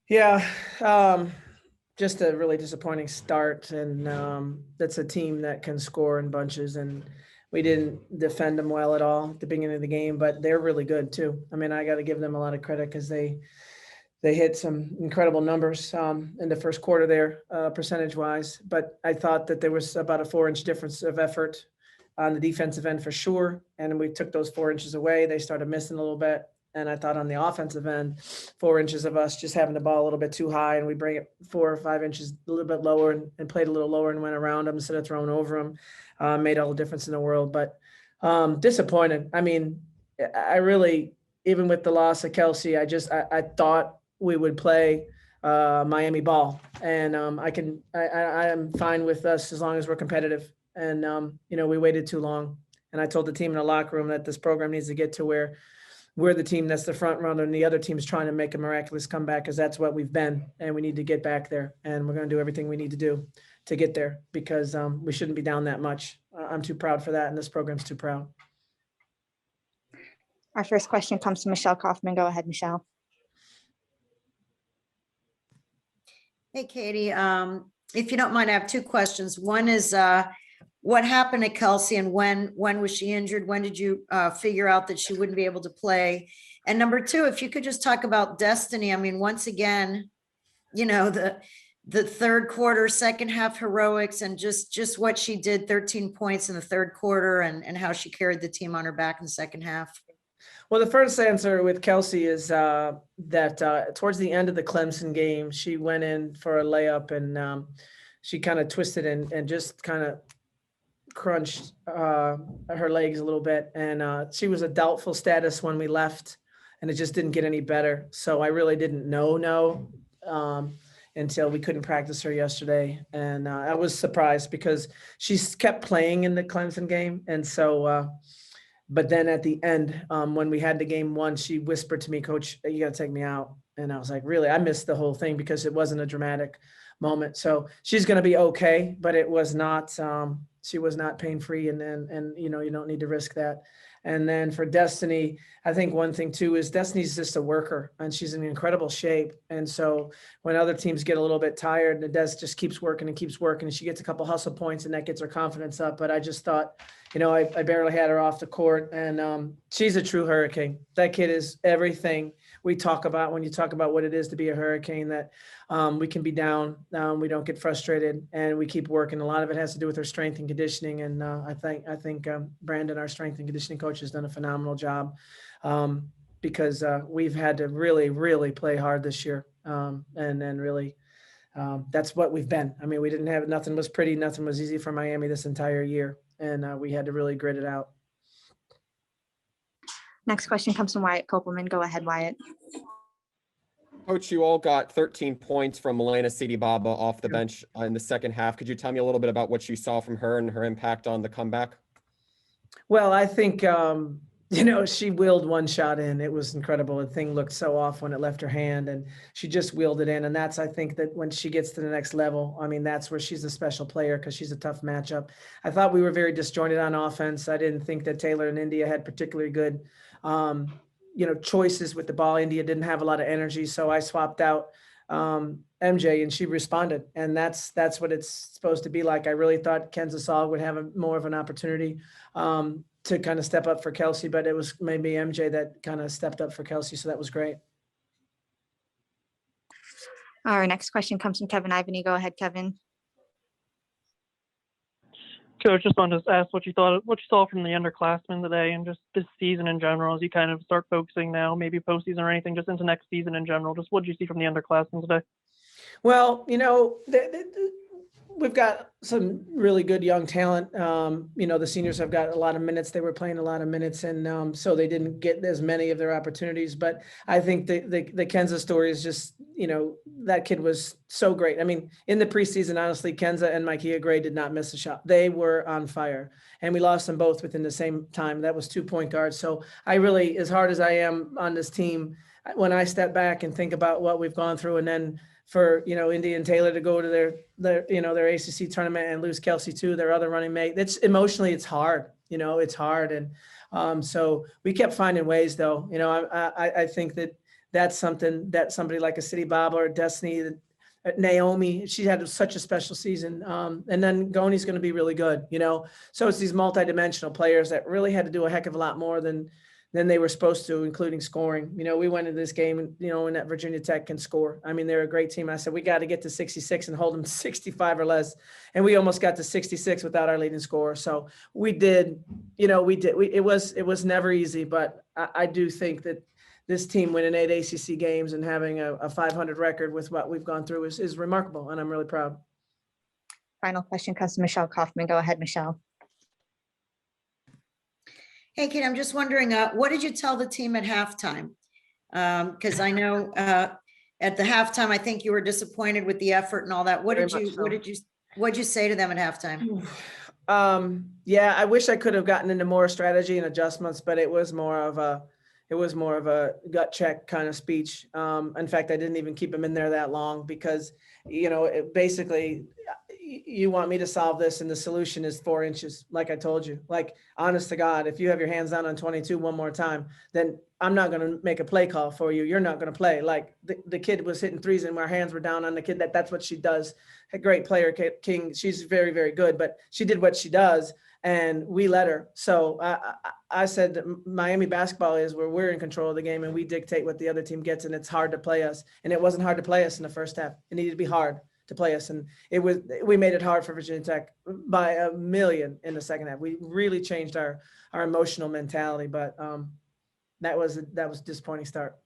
Yeah, um, just a really disappointing start, and that's a team that can score in bunches, and we didn't defend them well at all at the beginning of the game, but they're really good too. I mean, I got to give them a lot of credit because they hit some incredible numbers in the first quarter there, percentage wise. But I thought that there was about a 4-inch difference of effort on the defensive end for sure. And we took those 4 inches away. They started missing a little bit. And I thought on the offensive end, 4 inches of us just having the ball a little bit too high, and we bring it 4 or 5 inches a little bit lower and played a little lower and went around them instead of throwing over them. Made all the difference in the world. But disappointed. I mean, I really, even with the loss of Kelsey, I thought we would play Miami ball, and I am fine with us as long as we're competitive. And we waited too long, and I told the team in the locker room that this program needs to get to where we're the team that's the front runner, and the other team's trying to make a miraculous comeback, because that's what we've been, and we need to get back there, and we're going to do everything we need to do to get there, because we shouldn't be down that much. I'm too proud for that, and this program's too proud. Our first question comes from Michelle Kaufman. Go ahead, Michelle. Hey, Katie. If you don't mind, I have two questions. One is what happened to Kelsey, and when was she injured? When did you figure out that she wouldn't be able to play? And number two, if you could just talk about Destiny. I mean, once again, the third quarter, second half heroics, and just what she did, 13 points in the third quarter, and how she carried the team on her back in the second half. Well, the first answer with Kelsey is that towards the end of the Clemson game, she went in for a layup, and she kind of twisted and just kind of crunched her legs a little bit. And she was a doubtful status when we left, and it just didn't get any better. So I really didn't know until we couldn't practice her yesterday. And I was surprised because she kept playing in the Clemson game. And so but then at the end, when we had the game won, she whispered to me, "Coach, you got to take me out." And I was like, really? I missed the whole thing because it wasn't a dramatic moment. So she's going to be okay, but it was not, she was not pain-free. And you don't need to risk that. And then for Destiny, I think one thing too is Destiny's just a worker, and she's in incredible shape. And so when other teams get a little bit tired, the Des just keeps working, and she gets a couple hustle points, and that gets her confidence up. But I just thought, I barely had her off the court, and she's a true hurricane. That kid is everything we talk about when you talk about what it is to be a hurricane, that we can be down, we don't get frustrated, and we keep working. A lot of it has to do with her strength and conditioning. And I think Brandon, our strength and conditioning coach, has done a phenomenal job because we've had to really, really play hard this year. And then really, that's what we've been. I mean, nothing was pretty, nothing was easy for Miami this entire year. And we had to really grit it out. Next question comes from Wyatt Kopelman. Go ahead, Wyatt. Coach, you all got 13 points from Lina Baba off the bench in the second half. Could you tell me a little bit about what you saw from her and her impact on the comeback? Well, I think, she wheeled one shot in. It was incredible. The thing looked so off when it left her hand, and she just wheeled it in. And that's, I think, that when she gets to the next level, I mean, that's where she's a special player, because she's a tough matchup. I thought we were very disjointed on offense. I didn't think that Taylor and India had particularly good choices with the ball. India didn't have a lot of energy, so I swapped out MJ, and she responded, and that's what it's supposed to be like. I really thought Kensasol would have more of an opportunity to kind of step up for Kelsey, but it was maybe MJ that kind of stepped up for Kelsey, so that was great. Our next question comes from Kevin Ivany. Go ahead, Kevin. Coach, just wanted to ask what you saw from the underclassmen today, and just this season in general, as you kind of start focusing now, maybe postseason or anything, just into next season in general. Just what did you see from the underclassmen today? Well, we've got some really good young talent. The seniors have got a lot of minutes. They were playing a lot of minutes, and so they didn't get as many of their opportunities. But I think the Kenza story is just, that kid was so great. I mean, in the preseason, honestly, Kenza and Micaiah Gray did not miss a shot. They were on fire, and we lost them both within the same time. That was 2 point guards. So I really, as hard as I am on this team, when I step back and think about what we've gone through, and then for, India and Taylor to go to their ACC tournament and lose Kelsey too, their other running mate, it's emotionally, it's hard, it's hard. And so we kept finding ways though. I think that that's something that somebody like a City Baba or Destiny, Naomi, she had such a special season. And then Goni's going to be really good, you know? So it's these multidimensional players that really had to do a heck of a lot more than they were supposed to, including scoring. You know, we went into this game, you know, and that Virginia Tech can score. I mean, they're a great team. I said, we got to get to 66 and hold them to 65 or less. And we almost got to 66 without our leading scorer. So we did, you know, it was never easy, but I do think that this team winning 8 ACC games and having a 500 record with what we've gone through is remarkable. And I'm really proud. Final question comes from Michelle Kaufman. Go ahead, Michelle. Hey, Kate, I'm just wondering, what did you tell the team at halftime? Because I know at the halftime, I think you were disappointed with the effort and all that. What'd you say to them at halftime? Yeah, I wish I could have gotten into more strategy and adjustments, but it was more of a gut check kind of speech. In fact, I didn't even keep him in there that long because, you know, basically you want me to solve this and the solution is 4 inches. Like I told you, like, honest to God, if you have your hands down on 22 one more time, then I'm not going to make a play call for you. You're not going to play. Like the kid was hitting threes and our hands were down on the kid. That's what she does. A great player, King. She's very, very good, but she did what she does and we let her. So I said that Miami basketball is where we're in control of the game and we dictate what the other team gets, and it's hard to play us. And it wasn't hard to play us in the first half. It needed to be hard to play us. And we made it hard for Virginia Tech by a million in the second half. We really changed our emotional mentality, but that was a disappointing start.